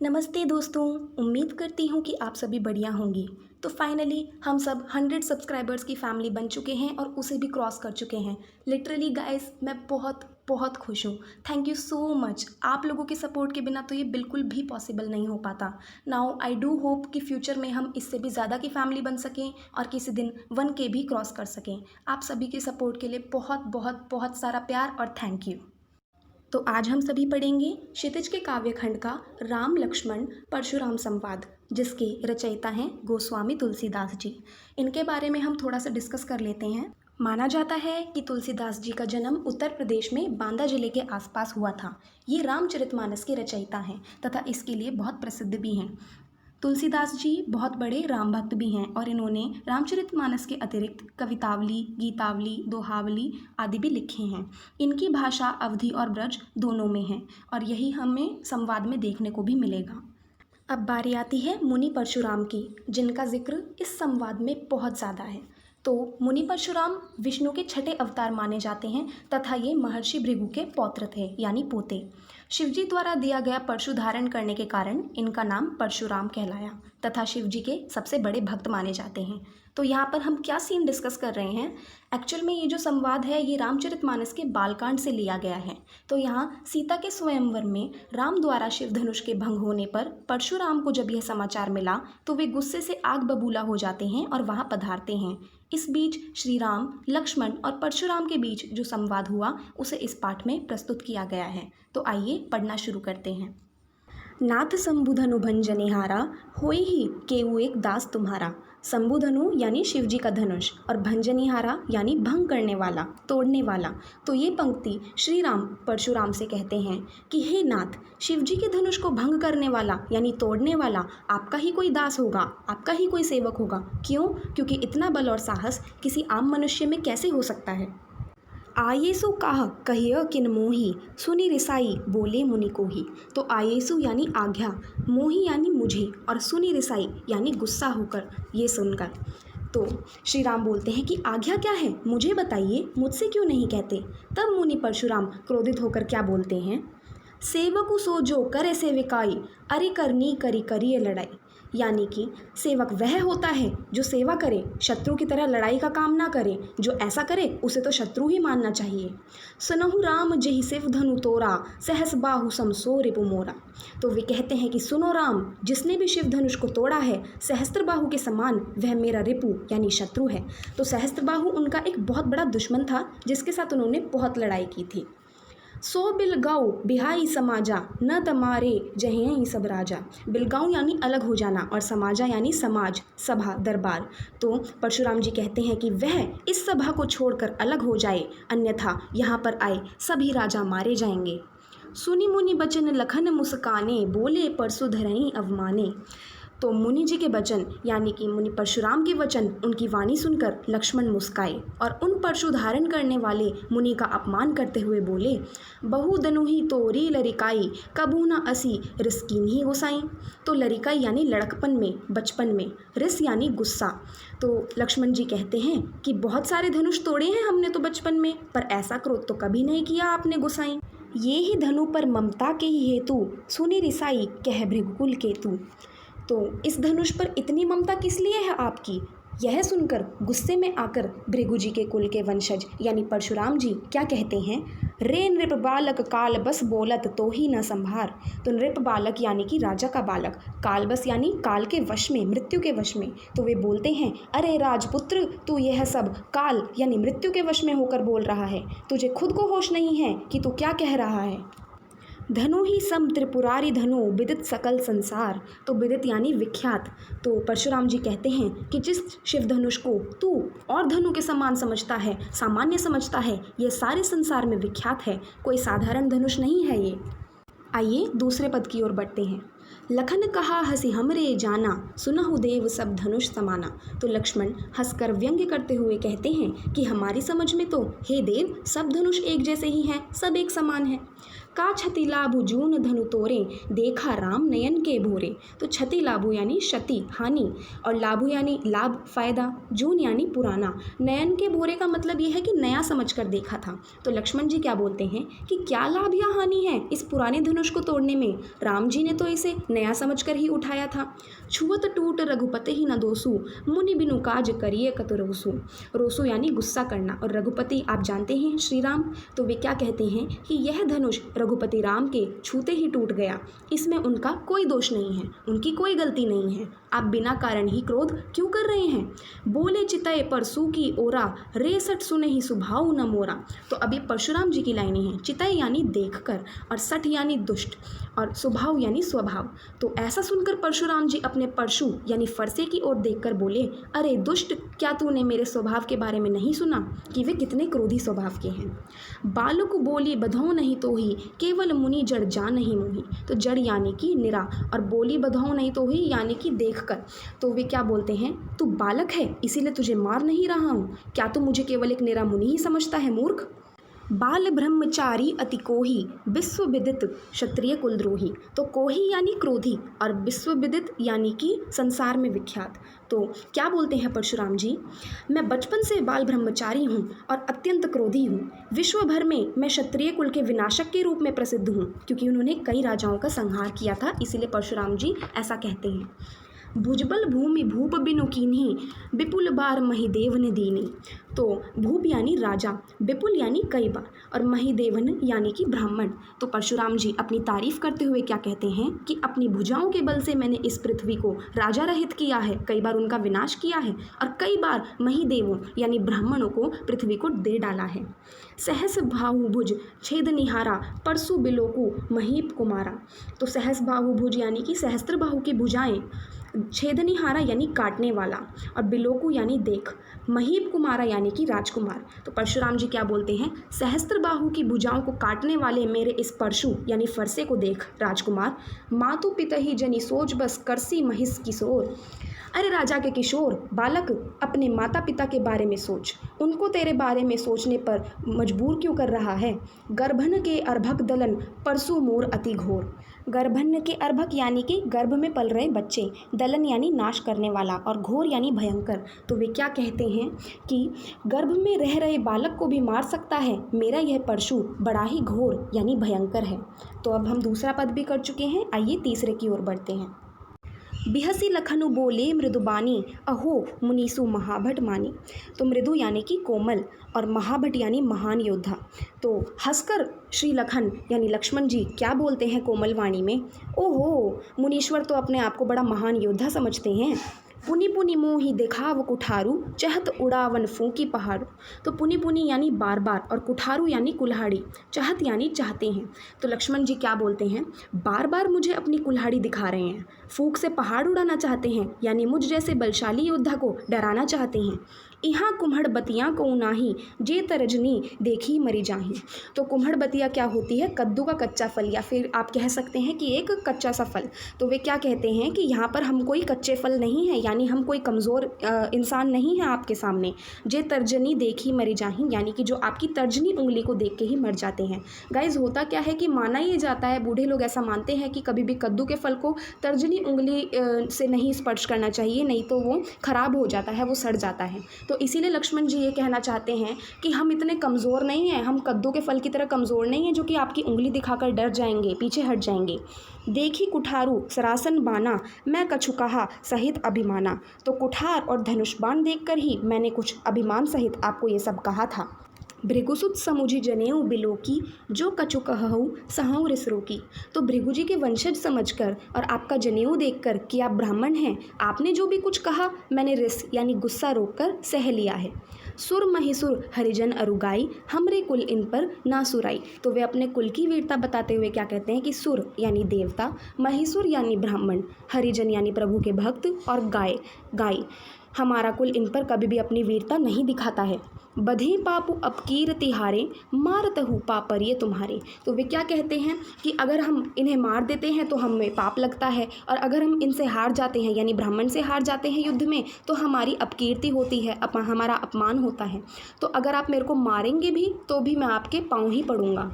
नमस्ते दोस्तों। उम्मीद करती हूँ कि आप सभी बढ़िया होंगी। तो फाइनली हम सब 100 सब्सक्राइबर्स की फैमिली बन चुके हैं और उसे भी क्रॉस कर चुके हैं। लिटरली गाइस, मैं बहुत बहुत खुश हूँ। Thank you so much. आप लोगों के सपोर्ट के बिना तो ये बिल्कुल भी पॉसिबल नहीं हो पाता। नाउ आई डू होप कि फ्यूचर में हम इससे भी ज़्यादा की फैमिली बन सकें और किसी दिन 1K भी क्रॉस कर सकें। आप सभी के सपोर्ट के लिए बहुत बहुत बहुत सारा प्यार और थैंक यू। तो आज हम सभी पढ़ेंगे क्षितिज के काव्यखंड का राम लक्ष्मण परशुराम संवाद, जिसके रचयिता हैं गोस्वामी तुलसीदास जी। इनके बारे में हम थोड़ा सा डिस्कस कर लेते हैं। माना जाता है कि तुलसीदास जी का जन्म उत्तर प्रदेश में बांदा जिले के आसपास हुआ था। ये रामचरितमानस के रचयिता हैं तथा इसके लिए बहुत प्रसिद्ध भी हैं। तुलसीदास जी बहुत बड़े राम भक्त भी हैं और इन्होंने रामचरितमानस के अतिरिक्त कवितावली, गीतावली, दोहावली आदि भी लिखे हैं। इनकी भाषा अवधी और ब्रज दोनों में है और यही हमें संवाद में देखने को भी मिलेगा। अब बारी आती है मुनि परशुराम की, जिनका जिक्र इस संवाद में बहुत ज़्यादा है। तो मुनि परशुराम विष्णु के छठे अवतार माने जाते हैं तथा ये महर्षि भृगु के पौत्र थे, यानी पोते। शिवजी द्वारा दिया गया परशु धारण करने के कारण इनका नाम परशुराम कहलाया तथा शिवजी के सबसे बड़े भक्त माने जाते हैं। तो यहाँ पर हम क्या सीन डिस्कस कर रहे हैं? एक्चुअल में ये जो संवाद है ये रामचरितमानस के बालकांड से लिया गया है। तो यहाँ सीता के स्वयंवर में राम द्वारा शिव धनुष के भंग होने पर परशुराम को जब यह समाचार मिला तो वे गुस्से से आग बबूला हो जाते हैं और वहाँ पधारते हैं। इस बीच श्री राम, लक्ष्मण और परशुराम के बीच जो संवाद हुआ उसे इस पाठ में प्रस्तुत किया गया है। तो आइए पढ़ना शुरू करते हैं। नाथ शंभुधनु भंजनिहारा, होई ही केऊ एक दास तुम्हारा। शंभुधनु यानी शिवजी का धनुष और भंजनिहारा यानी भंग करने वाला, तोड़ने वाला। तो ये पंक्ति श्री राम परशुराम से कहते हैं कि हे नाथ, शिवजी के धनुष को भंग करने वाला यानी तोड़ने वाला आपका ही कोई दास होगा, आपका ही कोई सेवक होगा। क्यों? क्योंकि इतना बल और साहस किसी आम मनुष्य में कैसे हो सकता है। आयेसु काह कहिय किन मोही, सुनि रिसाई बोले मुनि को ही। तो आयेसु यानी आज्ञा, मोही यानी मुझे और सुनि रिसाई यानी गुस्सा होकर, ये सुनकर। तो श्री राम बोलते हैं कि आज्ञा क्या है, मुझे बताइए, मुझसे क्यों नहीं कहते। तब मुनि परशुराम क्रोधित होकर क्या बोलते हैं? सेवकु सो जो करे सेविकाई, अरे करनी करी करिए लड़ाई। यानी कि सेवक वह होता है जो सेवा करे, शत्रु की तरह लड़ाई का काम ना करे। जो ऐसा करे उसे तो शत्रु ही मानना चाहिए। सुनहु राम जेहि शिव धनु तोरा, सहस बाहु समसो रिपु मोरा। तो वे कहते हैं कि सुनो राम, जिसने भी शिव धनुष को तोड़ा है, सहस्त्र बाहु के समान वह मेरा रिपु यानी शत्रु है। तो सहस्त्र बाहु उनका एक बहुत बड़ा दुश्मन था जिसके साथ उन्होंने बहुत लड़ाई की थी। सो बिलगाऊ बिहाई समाजा, न तमारे जहें सब राजा। बिलगाऊ यानी अलग हो जाना और समाजा यानी समाज, सभा, दरबार। तो परशुराम जी कहते हैं कि वह इस सभा को छोड़कर अलग हो जाए, अन्यथा यहाँ पर आए सभी राजा मारे जाएंगे। सुनि मुनि बचन लखन मुस्काने, बोले परशु धरई अवमाने। तो मुनि जी के वचन यानी कि मुनि परशुराम के वचन, उनकी वाणी सुनकर लक्ष्मण मुस्काए और उन परशु धारण करने वाले मुनि का अपमान करते हुए बोले, बहु दनुही तोरी लरिकाई, कबू न असी रिस्कीन ही गोसाई। तो लरिकाई यानी लड़कपन में, बचपन में, रिस यानी गुस्सा। तो लक्ष्मण जी कहते हैं कि बहुत सारे धनुष तोड़े हैं हमने तो बचपन में, पर ऐसा क्रोध तो कभी नहीं किया आपने गोसाई। ये ही धनु पर ममता के ही हेतु, सुनि रिसाई कह भृगुकुल केतु। तो इस धनुष पर इतनी ममता किस लिए है आपकी? यह सुनकर गुस्से में आकर भृगु जी के कुल के वंशज यानी परशुराम जी क्या कहते हैं? रे नृप बालक काल बस बोलत तो ही न संभार। तो नृप बालक यानी कि राजा का बालक, काल बस यानी काल के वश में, मृत्यु के वश में। तो वे बोलते हैं, अरे राजपुत्र, तू यह सब काल यानी मृत्यु के वश में होकर बोल रहा है, तुझे खुद को होश नहीं है कि तू क्या कह रहा है। धनु ही सम त्रिपुरारी धनु, विदित सकल संसार। तो विदित यानी विख्यात। तो परशुराम जी कहते हैं कि जिस शिव धनुष को तू और धनु के समान समझता है, सामान्य समझता है, यह सारे संसार में विख्यात है, कोई साधारण धनुष नहीं है ये। आइए दूसरे पद की ओर बढ़ते हैं। लखन कहा हंसी हमरे जाना, सुनहु देव सब धनुष समाना। तो लक्ष्मण हंसकर व्यंग्य करते हुए कहते हैं कि हमारी समझ में तो हे देव सब धनुष एक जैसे ही हैं, सब एक समान हैं। का क्षति लाभु जून धनु तोरे, देखा राम नयन के भोरे। तो क्षति लाभु यानी क्षति हानि, और लाभु यानी लाभ फायदा, जून यानी पुराना, नयन के भोरे का मतलब ये है कि नया समझकर देखा था। तो लक्ष्मण जी क्या बोलते हैं कि क्या लाभ या हानि है इस पुराने धनुष को तोड़ने में, राम जी ने तो इसे नया समझकर ही उठाया था। छुअत टूट रघुपति ही न दोसु, मुनि बिनु काज करिए कत रोसु। रोसु यानी गुस्सा करना, और रघुपति आप जानते हैं श्री राम। तो वे क्या कहते हैं कि यह धनुष रघुपति राम के छूते ही टूट गया, इसमें उनका कोई दोष नहीं है, उनकी कोई गलती नहीं है, आप बिना कारण ही क्रोध क्यों कर रहे हैं। बोले चितय परसु की ओरा, रे सट सुने ही सुभाव न मोरा। तो अभी परशुराम जी की लाइनें हैं, चितय यानी देखकर, और सठ यानी दुष्ट, और स्वभाव यानी स्वभाव। तो ऐसा सुनकर परशुराम जी अपने परशु यानी फरसे की ओर देखकर बोले, अरे दुष्ट, क्या तूने मेरे स्वभाव के बारे में नहीं सुना कि वे कितने क्रोधी स्वभाव के हैं। बालक बोली बधौ नहीं तो ही, केवल मुनि जड़ जा नहीं मोही। तो जड़ यानी कि निरा, और बोली बधौ नहीं तो ही यानी कि देखकर। तो वे क्या बोलते हैं, तू बालक है इसीलिए तुझे मार नहीं रहा हूँ, क्या तू मुझे केवल एक निरा मुनि ही समझता है मूर्ख। बाल ब्रह्मचारी अति कोही, विश्व विदित क्षत्रिय कुलद्रोही। तो कोही यानी क्रोधी, और विश्व विदित यानी कि संसार में विख्यात। तो क्या बोलते हैं परशुराम जी, मैं बचपन से बाल ब्रह्मचारी हूँ और अत्यंत क्रोधी हूँ, विश्व भर में मैं क्षत्रिय कुल के विनाशक के रूप में प्रसिद्ध हूँ, क्योंकि उन्होंने कई राजाओं का संहार किया था, इसीलिए परशुराम जी ऐसा कहते हैं। भुजबल भूमि भूप बिनु कीन्ही, विपुल बार महिदेव ने दीनी। तो भूप यानी राजा, विपुल यानी कई बार, और महिदेवन यानी कि ब्राह्मण। तो परशुराम जी अपनी तारीफ करते हुए क्या कहते हैं कि अपनी भुजाओं के बल से मैंने इस पृथ्वी को राजा रहित किया है, कई बार उनका विनाश किया है, और कई बार महिदेवों यानी ब्राह्मणों को पृथ्वी को दे डाला है। सहस बाहुभुज छेद निहारा, परसु बिलोकु महीप कुमारा। तो सहस बाहुभुज यानी कि सहस्त्र बाहु की भुजाएं, छेदनिहारा यानी काटने वाला, और बिलोकु यानी देख, महीप कुमारा यानी कि राजकुमार। तो परशुराम जी क्या बोलते हैं, सहस्त्र बाहु की भुजाओं को काटने वाले मेरे इस परशु यानी फरसे को देख राजकुमार। मातु पिता ही जनी सोच बस करसी महिष किशोर। अरे राजा के किशोर बालक, अपने माता पिता के बारे में सोच, उनको तेरे बारे में सोचने पर मजबूर क्यों कर रहा है। गर्भन के अर्भक दलन परसु मोर अति घोर। गर्भन के अर्भक यानी कि गर्भ में पल रहे बच्चे, दलन यानी नाश करने वाला, और घोर यानी भयंकर। तो वे क्या कहते हैं कि गर्भ में रह रहे बालक को भी मार सकता है मेरा यह परशु, बड़ा ही घोर यानी भयंकर है। तो अब हम दूसरा पद भी कर चुके हैं, आइए तीसरे की ओर बढ़ते हैं। बिहसी लखनु बोले मृदुबानी, अहो मुनीसु महाभट मानी। तो मृदु यानी कि कोमल, और महाभट यानी महान योद्धा। तो हंसकर श्री लखन यानी लक्ष्मण जी क्या बोलते हैं कोमल वाणी में, ओहो मुनीश्वर तो अपने आप को बड़ा महान योद्धा समझते हैं। पुनि पुनि मोहि देखाव कुठारू, चहत उड़ावन फूकी पहाड़ू। तो पुनि पुनि यानी बार बार, और कुठारू यानी कुल्हाड़ी, चहत यानी चाहते हैं। तो लक्ष्मण जी क्या बोलते हैं, बार बार मुझे अपनी कुल्हाड़ी दिखा रहे हैं, फूक से पहाड़ उड़ाना चाहते हैं, यानी मुझ जैसे बलशाली योद्धा को डराना चाहते हैं। यहाँ कुम्हड़ बतियाँ को नाही, जे तरजनी देखी मरी जाही। तो कुम्हड़ बतिया क्या होती है, कद्दू का कच्चा फल, या फिर आप कह सकते हैं कि एक कच्चा सा फल। तो वे क्या कहते हैं कि यहाँ पर हम कोई कच्चे फल नहीं हैं, यानी हम कोई कमज़ोर इंसान नहीं है आपके सामने। जे तर्जनी देखी मरी जाही, यानी कि जो आपकी तर्जनी उंगली को देख के ही मर जाते हैं। गाइज होता क्या है कि माना ये जाता है, बूढ़े लोग ऐसा मानते हैं कि कभी भी कद्दू के फल को तर्जनी उंगली से नहीं स्पर्श करना चाहिए, नहीं तो वो ख़राब हो जाता है, वो सड़ जाता है। तो इसीलिए लक्ष्मण जी ये कहना चाहते हैं कि हम इतने कमज़ोर नहीं हैं, हम कद्दू के फल की तरह कमज़ोर नहीं हैं जो कि आपकी उंगली दिखाकर डर जाएंगे, पीछे हट जाएंगे। देखी कुठारू सरासन बाना, मैं कछु कहा सहित अभिमाना। तो कुठार और धनुष बाण देखकर ही मैंने कुछ अभिमान सहित आपको ये सब कहा था। भृगुसुत समुझि जनेऊ बिलोकी, जो कछु कहूँ सहूँ रिसरोकी। तो भृगु जी के वंशज समझकर और आपका जनेऊ देखकर कि आप ब्राह्मण हैं, आपने जो भी कुछ कहा मैंने रिस यानी गुस्सा रोककर सह लिया है। सुर महिसुर हरिजन अरुगाई, हमरे कुल इन पर ना सुराई। तो वे अपने कुल की वीरता बताते हुए क्या कहते हैं कि सुर यानी देवता, महिसुर यानी ब्राह्मण, हरिजन यानी प्रभु के भक्त, और गाय हमारा कुल इन पर कभी भी अपनी वीरता नहीं दिखाता है। बधे पापु अपकीर तिहारे, मारतहु पापरिय तुम्हारे। तो वे क्या कहते हैं कि अगर हम इन्हें मार देते हैं तो हमें पाप लगता है, और अगर हम इनसे हार जाते हैं यानी ब्राह्मण से हार जाते हैं युद्ध में तो हमारी अपकीर्ति होती है, हमारा अपमान होता है। तो अगर आप मेरे को मारेंगे भी तो भी मैं आपके पाँव ही पड़ूंगा।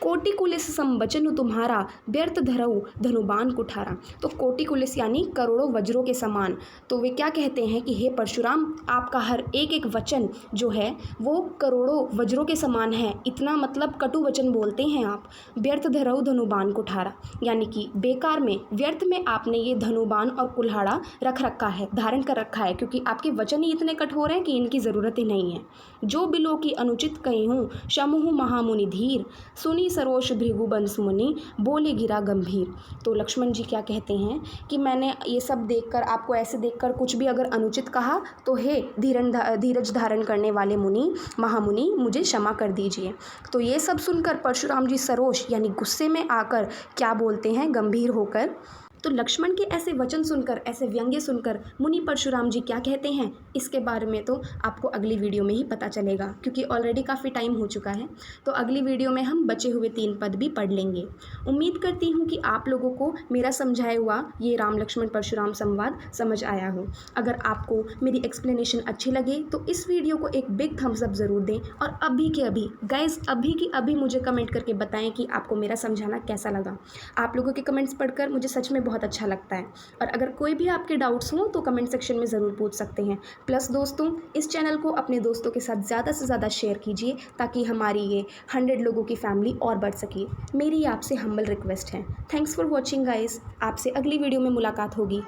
कोटि कुलिस सम बचनु तुम्हारा, व्यर्थ धरऊ धनुबान कुठारा। तो कोटि कुलिस यानी करोड़ों वज्रों के समान। तो वे क्या कहते हैं कि हे परशुराम, आपका हर एक एक वचन जो है वो करोड़ों वज्रों के समान है। इतना मतलब कटु वचन बोलते हैं आप। व्यर्थ धरऊ धनुबान कुठारा यानी कि बेकार में, व्यर्थ में आपने ये धनुबान और कुल्हाड़ा रख रखा है, धारण कर रखा है, क्योंकि आपके वचन ही इतने कठोर हैं कि इनकी ज़रूरत ही नहीं है। जो बिलो की अनुचित कही हूँ, शमुहु महामुनि धीर, सुनी सरोष भृगुवंश मुनि, बोले गिरा गंभीर। तो लक्ष्मण जी क्या कहते हैं कि मैंने ये सब देखकर, आपको ऐसे देखकर कुछ भी अगर अनुचित कहा तो हे धीरज धारण करने वाले मुनि, महामुनि, मुझे क्षमा कर दीजिए। तो ये सब सुनकर परशुराम जी सरोष यानी गुस्से में आकर क्या बोलते हैं, गंभीर होकर। तो लक्ष्मण के ऐसे वचन सुनकर, ऐसे व्यंग्य सुनकर मुनि परशुराम जी क्या कहते हैं, इसके बारे में तो आपको अगली वीडियो में ही पता चलेगा, क्योंकि ऑलरेडी काफ़ी टाइम हो चुका है। तो अगली वीडियो में हम बचे हुए 3 पद भी पढ़ लेंगे। उम्मीद करती हूँ कि आप लोगों को मेरा समझाया हुआ ये राम लक्ष्मण परशुराम संवाद समझ आया हो। अगर आपको मेरी एक्सप्लेनेशन अच्छी लगे तो इस वीडियो को एक बिग थम्स अप ज़रूर दें, और अभी के अभी गाइज, अभी की अभी मुझे कमेंट करके बताएं कि आपको मेरा समझाना कैसा लगा। आप लोगों के कमेंट्स पढ़कर मुझे सच में बहुत अच्छा लगता है। और अगर कोई भी आपके डाउट्स हों तो कमेंट सेक्शन में ज़रूर पूछ सकते हैं। प्लस दोस्तों, इस चैनल को अपने दोस्तों के साथ ज़्यादा से ज़्यादा शेयर कीजिए, ताकि हमारी ये 100 लोगों की फैमिली और बढ़ सके। मेरी आपसे हम्बल रिक्वेस्ट है। Thanks for watching guys. आपसे अगली वीडियो में मुलाकात होगी।